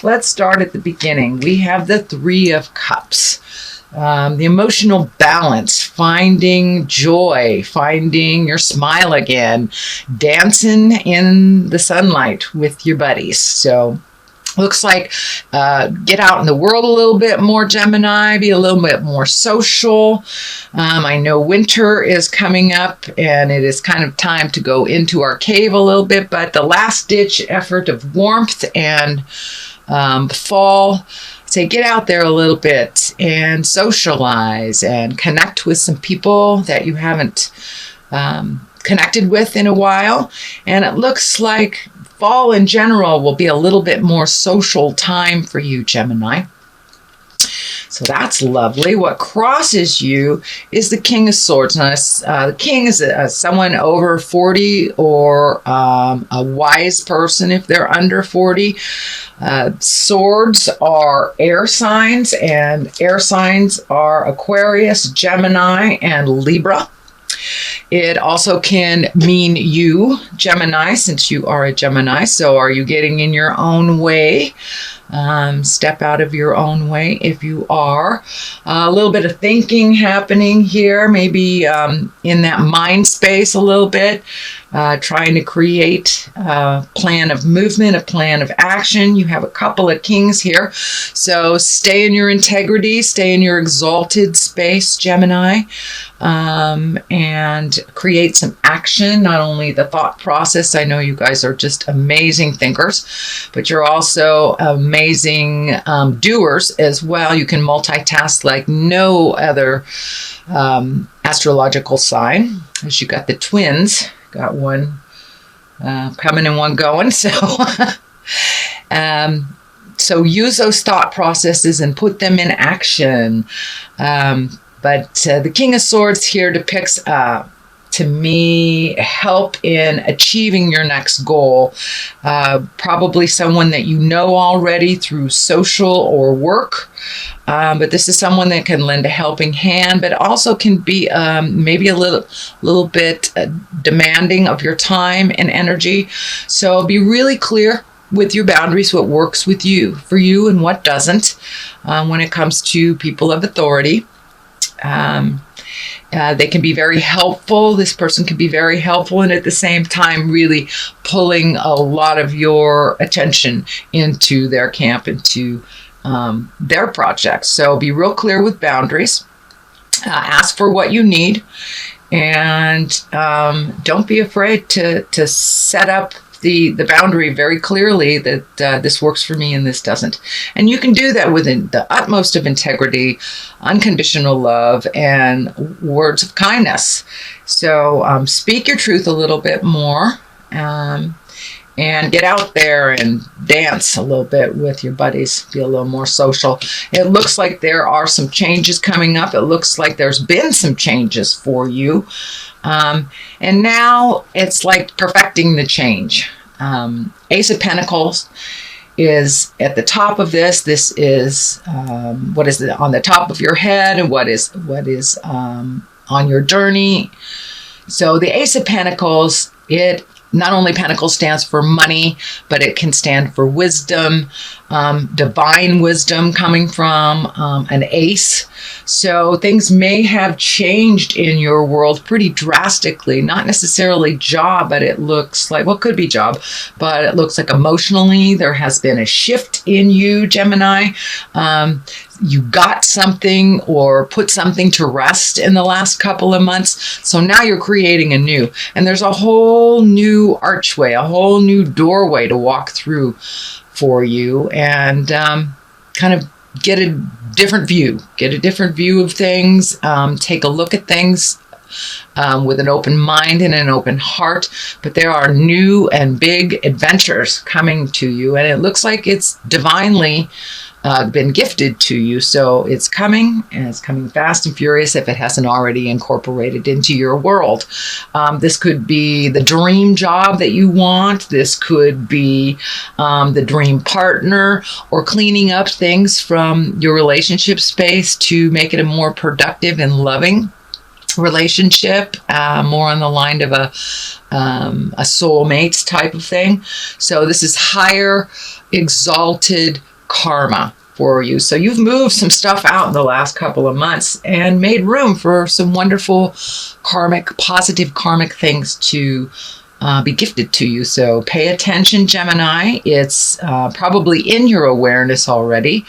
let's start at the beginning. We have the Three of Cups. The emotional balance, finding joy, finding your smile again, dancing in the sunlight with your buddies. So looks like get out in the world a little bit more, Gemini, be a little bit more social. I know winter is coming up and it is kind of time to go into our cave a little bit, but the last ditch effort of warmth and fall, say get out there a little bit and socialize and connect with some people that you haven't connected with in a while. And it looks like fall in general will be a little bit more social time for you, Gemini. So that's lovely. What crosses you is the King of Swords. Now, the King is someone over 40 or a wise person if they're under 40. Swords are air signs, and air signs are Aquarius, Gemini, and Libra. It also can mean you, Gemini, since you are a Gemini. So are you getting in your own way? Step out of your own way if you are. A little bit of thinking happening here, maybe in that mind space a little bit, trying to create a plan of movement, a plan of action. You have a couple of kings here. So stay in your integrity, stay in your exalted space, Gemini, and create some action. Not only the thought process, I know you guys are just amazing thinkers, but you're also amazing doers as well. You can multitask like no other astrological sign. As you got the twins, got one coming and one going. So, so use those thought processes and put them in action. But the King of Swords here depicts, to me, help in achieving your next goal. Probably someone that you know already through social or work. But this is someone that can lend a helping hand, but also can be maybe a little bit demanding of your time and energy. So be really clear with your boundaries, what works with you, for you, and what doesn't when it comes to people of authority. They can be very helpful. This person can be very helpful, and at the same time really pulling a lot of your attention into their camp, into their projects. So be real clear with boundaries. Ask for what you need, and don't be afraid to set up the boundary very clearly that this works for me and this doesn't. And you can do that within the utmost of integrity, unconditional love, and words of kindness. So speak your truth a little bit more, and get out there and dance a little bit with your buddies. Be a little more social. It looks like there are some changes coming up. It looks like there's been some changes for you. And now it's like perfecting the change. Ace of Pentacles is at the top of this. This is what is on the top of your head and what is on your journey. So the Ace of Pentacles, it not only Pentacles stands for money, but it can stand for wisdom, divine wisdom coming from an ace. So things may have changed in your world pretty drastically, not necessarily job, but it looks like, well, it could be job, but it looks like emotionally there has been a shift in you, Gemini. You got something or put something to rest in the last couple of months. So now you're creating a new, and there's a whole new archway, a whole new doorway to walk through for you, and kind of get a different view of things. Take a look at things with an open mind and an open heart. But there are new and big adventures coming to you, and it looks like it's divinely been gifted to you. So it's coming, and it's coming fast and furious if it hasn't already incorporated into your world. This could be the dream job that you want. This could be the dream partner, or cleaning up things from your relationship space to make it a more productive and loving relationship, more on the line of a soulmates type of thing. So this is higher exalted karma for you. So you've moved some stuff out in the last couple of months and made room for some wonderful positive karmic things to be gifted to you. So pay attention, Gemini. It's probably in your awareness already.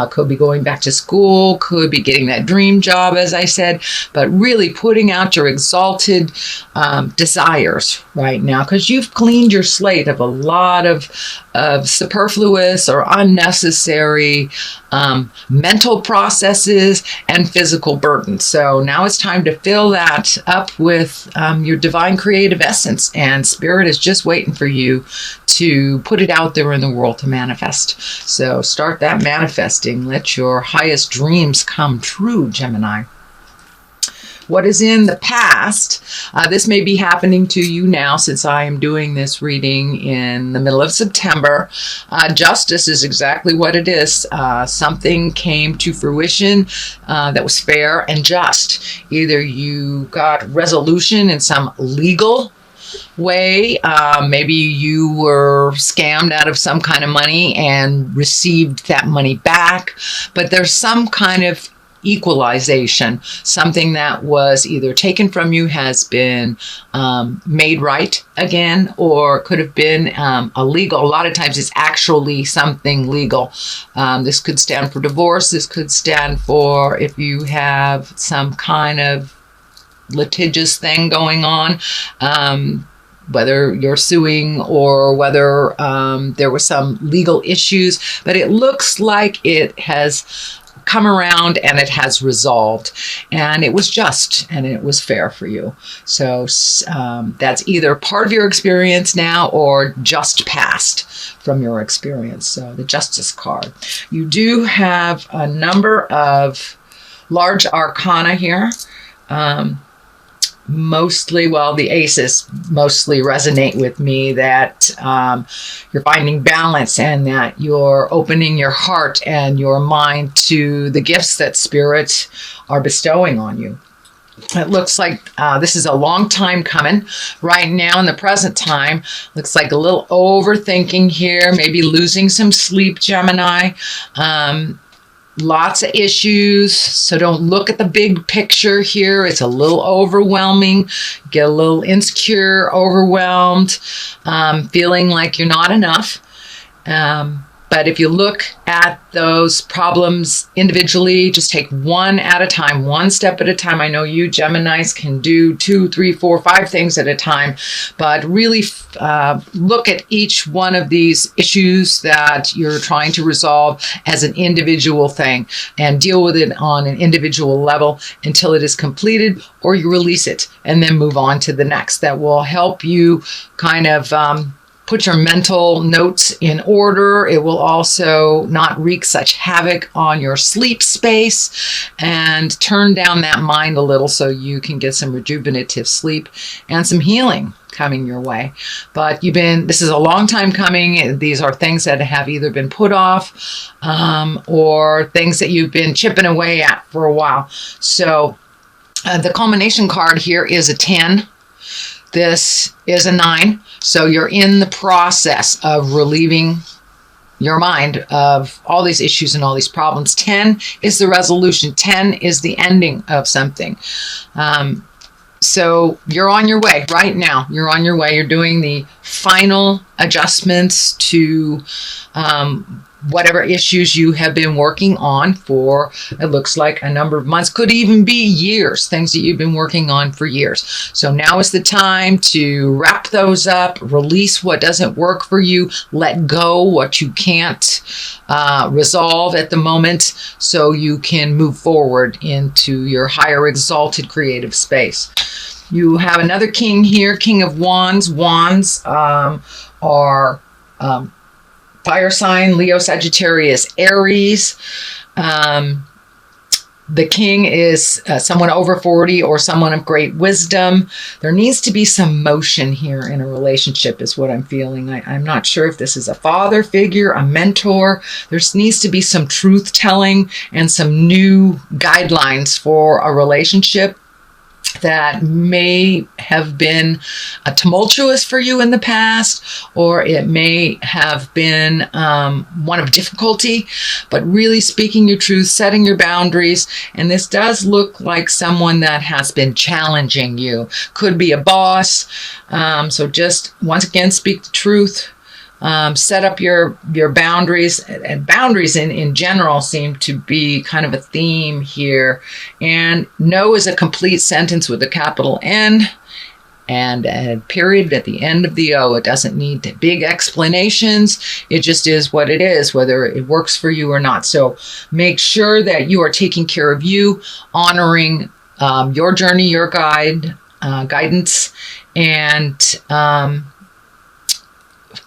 Could be going back to school, could be getting that dream job, as I said, but really putting out your exalted desires right now, because you've cleaned your slate of a lot of superfluous or unnecessary mental processes and physical burdens. So now it's time to fill that up with your divine creative essence, and Spirit is just waiting for you to put it out there in the world to manifest. So start that manifesting. Let your highest dreams come true, Gemini. What is in the past, this may be happening to you now since I am doing this reading in the middle of September. Justice is exactly what it is. Something came to fruition that was fair and just. Either you got resolution in some legal way, maybe you were scammed out of some kind of money and received that money back, but there's some kind of equalization. Something that was either taken from you has been made right again, or could have been illegal. A lot of times it's actually something legal. This could stand for divorce. This could stand for if you have some kind of litigious thing going on, whether you're suing or whether there were some legal issues. But it looks like it has come around and it has resolved, and it was just and it was fair for you. So that's either part of your experience now or just past from your experience. So the Justice card. You do have a number of large arcana here. Mostly, well, the aces mostly resonate with me, that you're finding balance and that you're opening your heart and your mind to the gifts that spirits are bestowing on you. It looks like this is a long time coming. Right now in the present time, looks like a little overthinking here, maybe losing some sleep, Gemini. Lots of issues, so don't look at the big picture here. It's a little overwhelming. Get a little insecure, overwhelmed, feeling like you're not enough. But if you look at those problems individually, just take one at a time, one step at a time. I know you Geminis can do 2, 3, 4, 5 things at a time, but really look at each one of these issues that you're trying to resolve as an individual thing and deal with it on an individual level until it is completed, or you release it and then move on to the next. That will help you kind of put your mental notes in order. It will also not wreak such havoc on your sleep space and turn down that mind a little so you can get some rejuvenative sleep and some healing coming your way. But this is a long time coming. These are things that have either been put off or things that you've been chipping away at for a while. So the culmination card here is a 10. This is a 9. So you're in the process of relieving your mind of all these issues and all these problems. 10 is the resolution. 10 is the ending of something. So you're on your way right now. You're on your way. You're doing the final adjustments to whatever issues you have been working on for, it looks like, a number of months, could even be years, things that you've been working on for years. So now is the time to wrap those up, release what doesn't work for you, let go what you can't resolve at the moment, so you can move forward into your higher exalted creative space. You have another king here, King of Wands. Wands are fire sign, Leo, Sagittarius, Aries. The king is someone over 40 or someone of great wisdom. There needs to be some motion here in a relationship is what I'm feeling. I'm not sure if this is a father figure, a mentor. There needs to be some truth telling and some new guidelines for a relationship. that may have been tumultuous for you in the past, or it may have been one of difficulty, but really speaking your truth, setting your boundaries. And this does look like someone that has been challenging you. Could be a boss. So just once again, speak the truth. Set up your boundaries, and boundaries in general seem to be kind of a theme here. And no is a complete sentence with a capital N and a period at the end of the O. It doesn't need big explanations. It just is what it is, whether it works for you or not. So make sure that you are taking care of you, honoring your journey, your guidance, and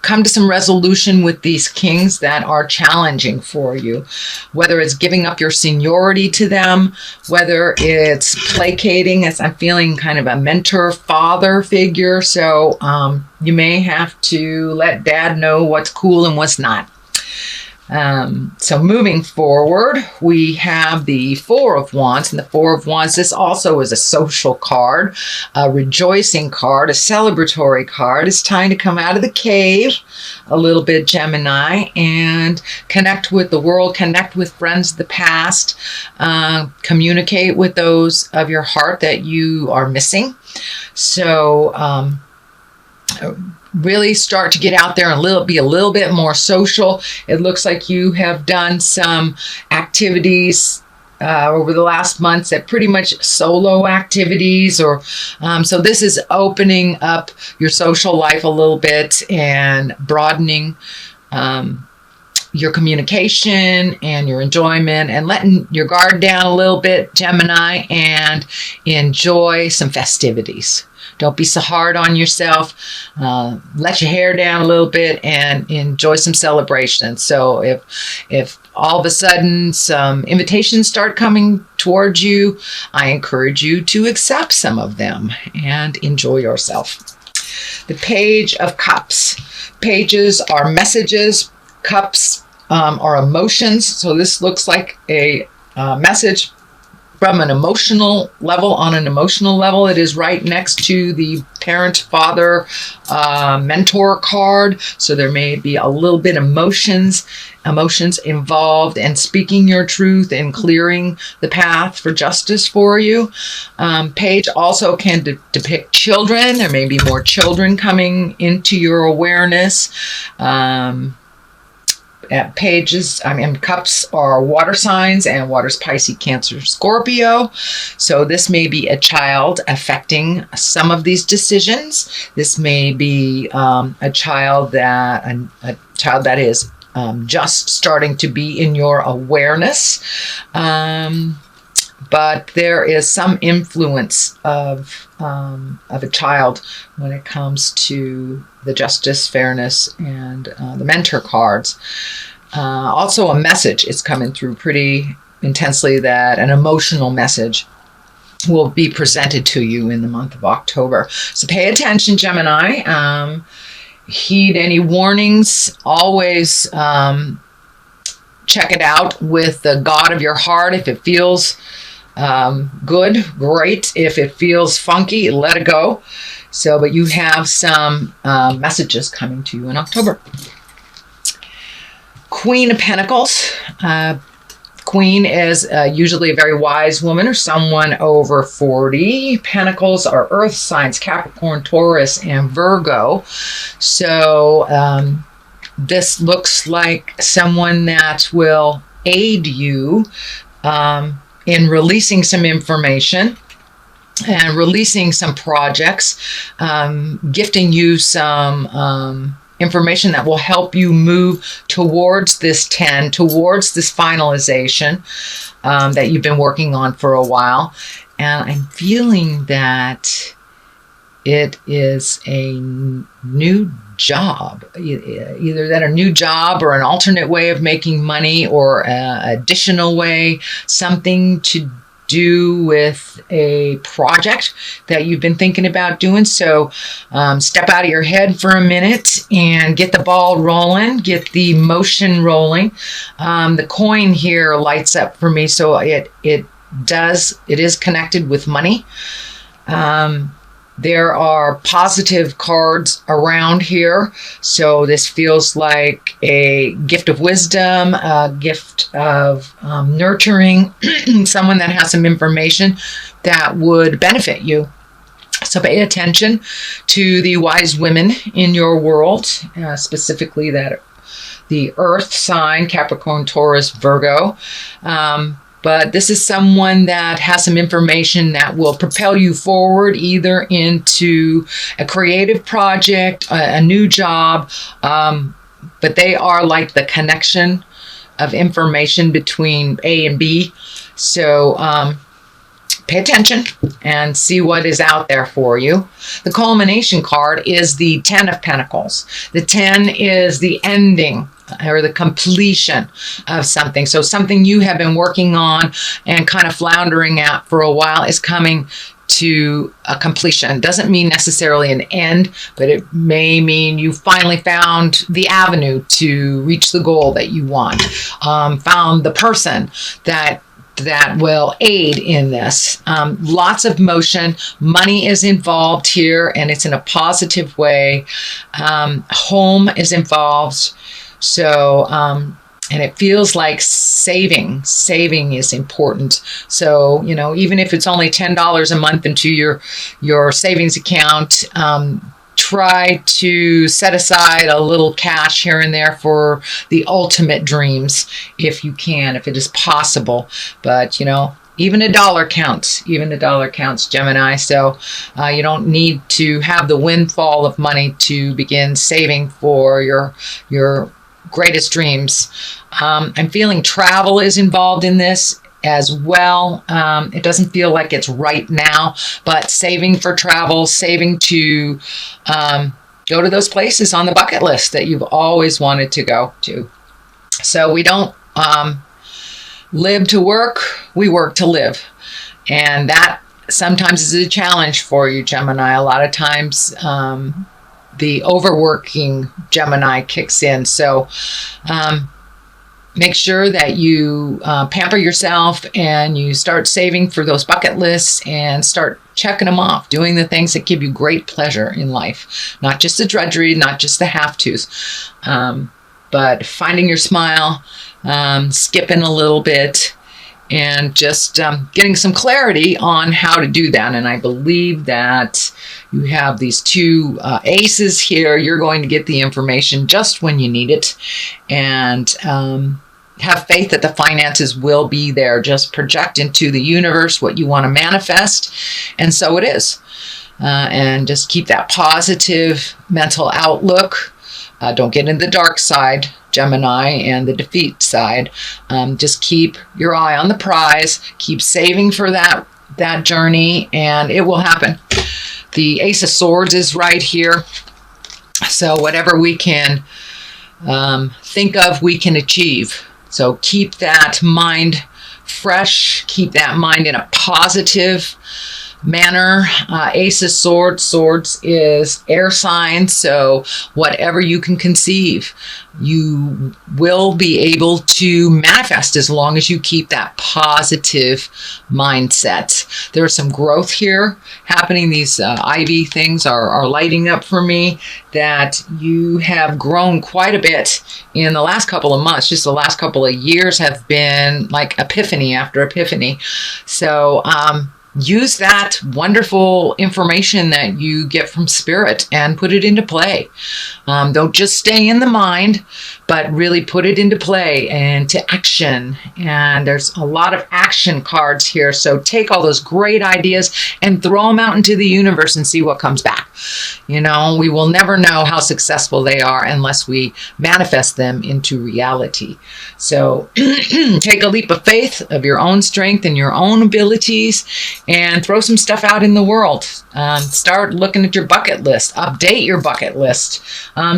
come to some resolution with these kings that are challenging for you, whether it's giving up your seniority to them, whether it's placating, as I'm feeling kind of a mentor father figure. So you may have to let dad know what's cool and what's not. So moving forward, we have the Four of Wands, and the Four of Wands, this also is a social card, a rejoicing card, a celebratory card. It's time to come out of the cave a little bit, Gemini, and connect with the world, connect with friends of the past, communicate with those of your heart that you are missing. So, really start to get out there and be a little bit more social. It looks like you have done some activities over the last months that pretty much solo activities, or so this is opening up your social life a little bit and broadening your communication and your enjoyment, and letting your guard down a little bit, Gemini, and enjoy some festivities. Don't be so hard on yourself. Let your hair down a little bit and enjoy some celebration. So if all of a sudden some invitations start coming towards you, I encourage you to accept some of them and enjoy yourself. The Page of Cups. Pages are messages. Cups are emotions. So this looks like a message from an emotional level. On an emotional level, it is right next to the parent, father, mentor card. So there may be a little bit of emotions involved, and speaking your truth and clearing the path for justice for you. Page also can depict children. There may be more children coming into your awareness. Cups are water signs, and water's Pisces, Cancer, Scorpio. So this may be a child affecting some of these decisions. This may be a child that is just starting to be in your awareness. But there is some influence of a child when it comes to the justice, fairness, and the mentor cards. Also a message is coming through pretty intensely, that an emotional message will be presented to you in the month of October. So pay attention, Gemini. Heed any warnings. Always check it out with the God of your heart. If it feels good, great. If it feels funky, let it go. So, but you have some messages coming to you in October. Queen of Pentacles. Queen is usually a very wise woman or someone over 40. Pentacles are earth signs, Capricorn, Taurus, and Virgo. So this looks like someone that will aid you in releasing some information and releasing some projects, gifting you some information that will help you move towards this 10, towards this finalization that you've been working on for a while. And I'm feeling that it is a new job, either that a new job or an alternate way of making money, or an additional way, something to do with a project that you've been thinking about doing. So step out of your head for a minute and get the ball rolling, get the motion rolling. The coin here lights up for me, so it is connected with money. There are positive cards around here. So this feels like a gift of wisdom, a gift of nurturing, someone that has some information that would benefit you. So pay attention to the wise women in your world, specifically that the earth sign, Capricorn, Taurus, Virgo. But this is someone that has some information that will propel you forward either into a creative project, a new job. But they are like the connection of information between A and B. So pay attention and see what is out there for you. The culmination card is the 10 of Pentacles. The 10 is the ending or the completion of something. So something you have been working on and kind of floundering at for a while is coming to a completion. Doesn't mean necessarily an end, but it may mean you finally found the avenue to reach the goal that you want. Found the person that will aid in this. Lots of motion. Money is involved here, and it's in a positive way. Home is involved. So, and it feels like saving is important. So, you know, even if it's only $10 a month into your savings account, try to set aside a little cash here and there for the ultimate dreams if you can, if it is possible. But, you know, even a dollar counts. Even a dollar counts, Gemini. So you don't need to have the windfall of money to begin saving for your greatest dreams. I'm feeling travel is involved in this as well. It doesn't feel like it's right now, but saving for travel, saving to go to those places on the bucket list that you've always wanted to go to. So we don't live to work, we work to live. And that sometimes is a challenge for you, Gemini. A lot of times the overworking Gemini kicks in. So make sure that you pamper yourself and you start saving for those bucket lists and start checking them off, doing the things that give you great pleasure in life. Not just the drudgery, not just the have-tos, but finding your smile, skipping a little bit, and just getting some clarity on how to do that. And I believe that you have these two aces here. You're going to get the information just when you need it. And have faith that the finances will be there. Just project into the universe what you want to manifest. And so it is. And just keep that positive mental outlook. Don't get in the dark side, Gemini, and the defeat side. Just keep your eye on the prize. Keep saving for that journey, and it will happen. The Ace of Swords is right here. So whatever we can think of, we can achieve. So keep that mind fresh. Keep that mind in a positive manner. Ace of Swords is air sign, so whatever you can conceive, you will be able to manifest as long as you keep that positive mindset. There's some growth here happening. These IV things are lighting up for me, that you have grown quite a bit in the last couple of months. Just the last couple of years have been like epiphany after epiphany. So use that wonderful information that you get from spirit and put it into play. Don't just stay in the mind, but really put it into play and to action. And there's a lot of action cards here. So take all those great ideas and throw them out into the universe and see what comes back. You know, we will never know how successful they are unless we manifest them into reality. So take a leap of faith of your own strength and your own abilities and throw some stuff out in the world. Start looking at your bucket list. Update your bucket list.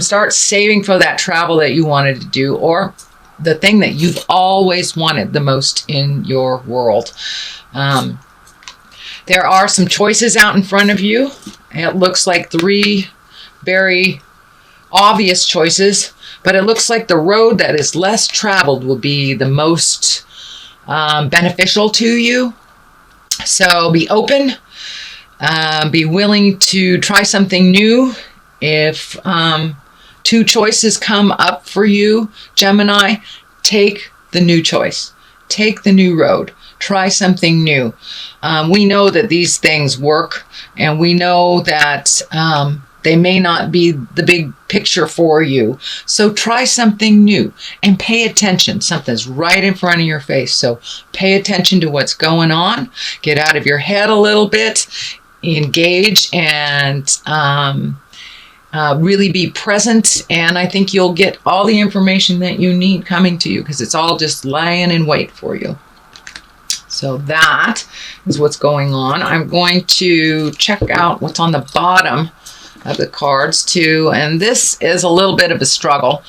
Start saving for that travel that you wanted to do, or the thing that you've always wanted the most in your world. There are some choices out in front of you. It looks like 3 very obvious choices, but it looks like the road that is less traveled will be the most beneficial to you. So be open Be willing to try something new. If two choices come up for you, Gemini, take the new choice. Take the new road. Try something new. We know that these things work, and we know that they may not be the big picture for you. So try something new and pay attention. Something's right in front of your face. So pay attention to what's going on. Get out of your head a little bit. Engage and really be present. And I think you'll get all the information that you need coming to you, because it's all just lying in wait for you. So that is what's going on. I'm going to check out what's on the bottom of the cards too. And this is a little bit of a struggle.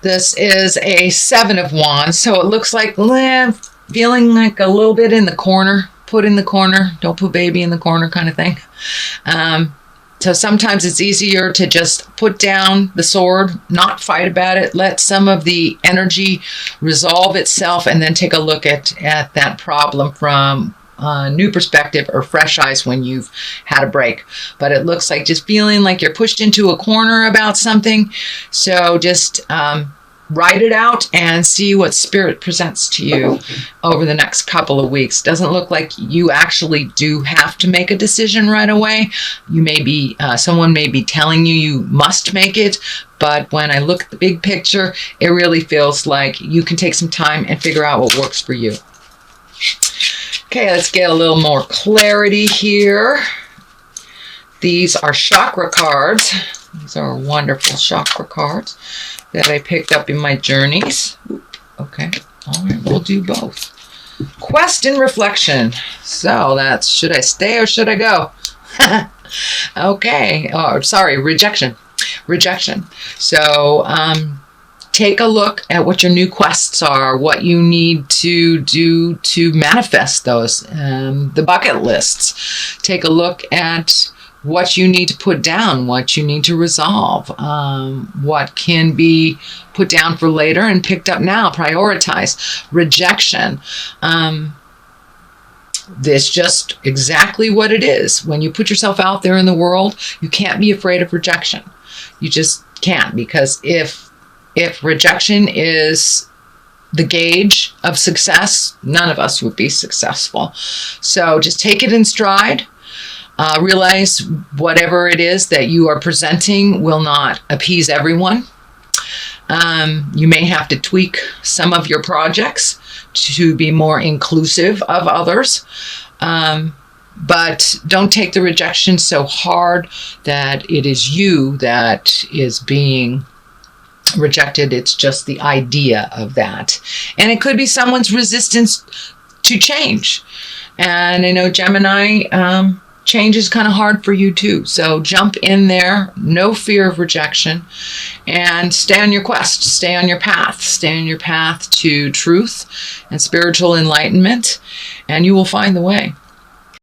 This is a 7 of Wands. So it looks like feeling like a little bit in the corner. Put in the corner. Don't put baby in the corner kind of thing. So sometimes it's easier to just put down the sword, not fight about it, let some of the energy resolve itself, and then take a look at that problem from a new perspective or fresh eyes when you've had a break. But it looks like just feeling like you're pushed into a corner about something. So just write it out and see what spirit presents to you over the next couple of weeks. Doesn't look like you actually do have to make a decision right away. You may be, someone may be telling you must make it, but when I look at the big picture, it really feels like you can take some time and figure out what works for you. Okay, let's get a little more clarity here. These are chakra cards. These are wonderful chakra cards that I picked up in my journeys. Okay, all right, we'll do both. Quest and reflection. So that's, should I stay or should I go? Okay, oh, sorry, rejection. Rejection. So take a look at what your new quests are, what you need to do to manifest those, the bucket lists. Take a look at what you need to put down, what you need to resolve, what can be put down for later and picked up now. Prioritize. Rejection. This just exactly what it is. When you put yourself out there in the world, you can't be afraid of rejection. You just can't, because if rejection is the gauge of success, none of us would be successful. So just take it in stride. Realize whatever it is that you are presenting will not appease everyone. You may have to tweak some of your projects to be more inclusive of others. But don't take the rejection so hard that it is you that is being rejected. It's just the idea of that. And it could be someone's resistance to change. And I know Gemini, change is kind of hard for you too. So jump in there, no fear of rejection, and stay on your quest, stay on your path, stay on your path to truth and spiritual enlightenment, and you will find the way.